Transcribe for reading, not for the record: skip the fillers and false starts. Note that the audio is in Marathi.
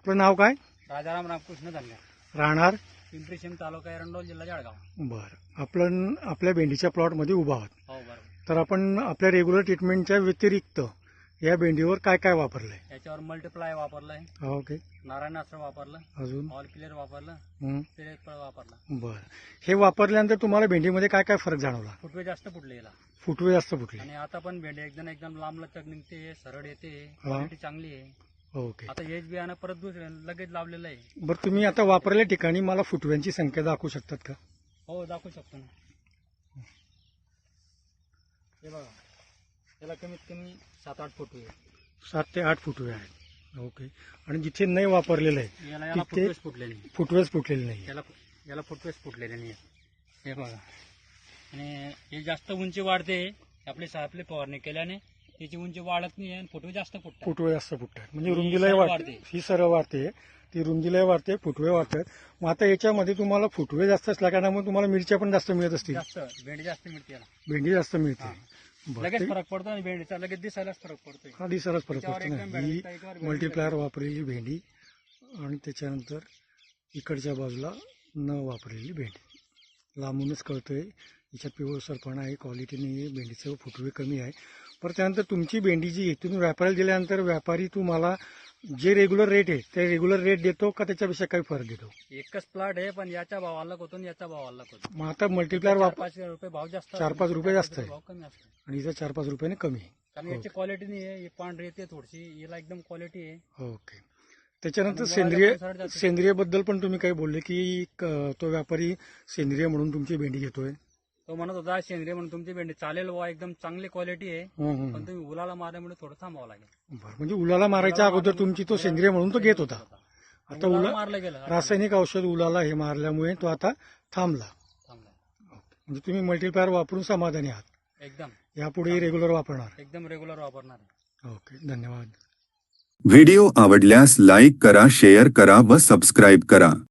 आपलं नाव काय? राजाराम रामकृष्ण धनगर, राहणार? पिंपरी चिंचवड तालुका एरंडोल जिल्हा जळगाव. बरं, आपण आपल्या भेंडीच्या प्लॉटमध्ये उभा आहोत. हो बरोबर. तर आपण आपल्या रेग्युलर ट्रीटमेंटच्या व्यतिरिक्त या भेंडीवर काय काय वापरलंय? याच्यावर मल्टीप्लाय वापरलंय, ओके. नारायणास्त्र वापरलं, अजून? ऑल क्लिअर वापरलं, हं. पिरेट वापरला. बरं, हे वापरल्यानंतर तुम्हाला भेंडीमध्ये काय काय फरक जाणवला? फुटवे जास्त फुटले याला, फुटवे जास्त फुटले. आणि आता पण भेंडी एकदम एकदम लांब लचक निघते, सरळ येते, हा. क्वालिटी चांगली आहे. ओके. आता हेच बियाणं परत दुसऱ्या लगेच लावलेलं आहे. बरं, तुम्ही आता वापरलेल्या ठिकाणी मला फुटव्यांची संख्या दाखवू शकतात का? हो दाखवू शकतो ना. हे बघा, याला कमीत कमी 7-8 फुटवे आहे. 7 ते 8 फुटवे आहेत. ओके. आणि जिथे नाही वापरलेलं आहे याला तिथे फुटवेच फुटले नाही, फुटवेच फुटलेले नाही. याला फुटवेच फुटलेले नाही. हे बघा, आणि हे जास्त उंची वाढते, आपली फवारणी केल्याने त्याची उंची वाढत नाही आणि फुटवे जास्त फुटतात. फुटवे जास्त फुटतात, म्हणजे ही रुंदीलाही सरळ वाढते. वाढते. ही सरळ वाढते, ती रुंदीलाही वाढते, फुटवे वाढतात. मग आता याच्यामध्ये तुम्हाला फुटवे जास्त असल्या कारणामुळे तुम्हाला मिरच्या पण जास्त मिळत असतील. जास्त भेंडी जास्त मिळते याला, भेंडी जास्त मिळते. हा. बरं, लगेच ते- फरक पडतो आणि भेंडीचा लगेच दिसायलाच फरक पडतोय. हा दिसायलाच फरक त्याच्यावर पडतो ना. एकदम ही भेंडीचा एकावर भेंडी मल्टीप्लायर वापरलेली भेंडी आणि त्याच्यानंतर इकडच्या बाजूला न वापरलेली भेंडी. लांबूनच कळतोय याच्यात पिवळसरपणा आहे, क्वालिटी नाही आहे, भेंडीचं फुटवे कमी आहे. पण त्यानंतर तुमची भेंडी जी आहे तुम्ही व्यापाऱ्याला दिल्यानंतर व्यापारी तुम्हाला जे रेग्युलर रेट आहे ते रेग्युलर रेट देतो का त्याच्यापेक्षा काही फरक देतो? एकच प्लॉट आहे, पण याचा भाव अलग होतो आणि याचा भाव अलग होतो. मग आता मल्टीप्लायर वापर 4-5 रुपये भाव जास्त असतो. 4-5 रुपये जास्त आहे. भाव कमी असतो, आणि इथं 4-5 रुपयाने कमी आहे. कारण याची क्वालिटी नाही आहे. पांढरी येते थोडीशी, याला एकदम क्वालिटी आहे. ओके. त्याच्यानंतर आणि सेंद्रिय मुळाला पण सरळ जाते. सेंद्रिय बद्दल पण तुम्ही काही बोलले की तो व्यापारी सेंद्रिय म्हणून तुमची भेंडी घेतोय. तो म्हणत होता सेंद्रिय म्हणून तुमची भेंडी चालेल वा, एकदम चांगली क्वालिटी आहे, पण तुम्ही उलाला मारल्यामुळे थोडं थांबावं लागेल. बरं, म्हणजे उलाला मारायच्या अगोदर तुमची तो सेंद्रिय म्हणून तो घेत होता. आता उलाला उला मारलं गेलं, रासायनिक औषध उलाला हे मारल्यामुळे तो आता थांबला. थांबलं. म्हणजे तुम्ही मल्टीप्लायर वापरून समाधानी आहात. एकदम यापुढे रेग्युलर वापरणार. एकदम रेग्युलर वापरणार आहे. ओके, धन्यवाद. व्हिडिओ आवडल्यास लाईक करा, शेअर करा व सबस्क्राईब करा.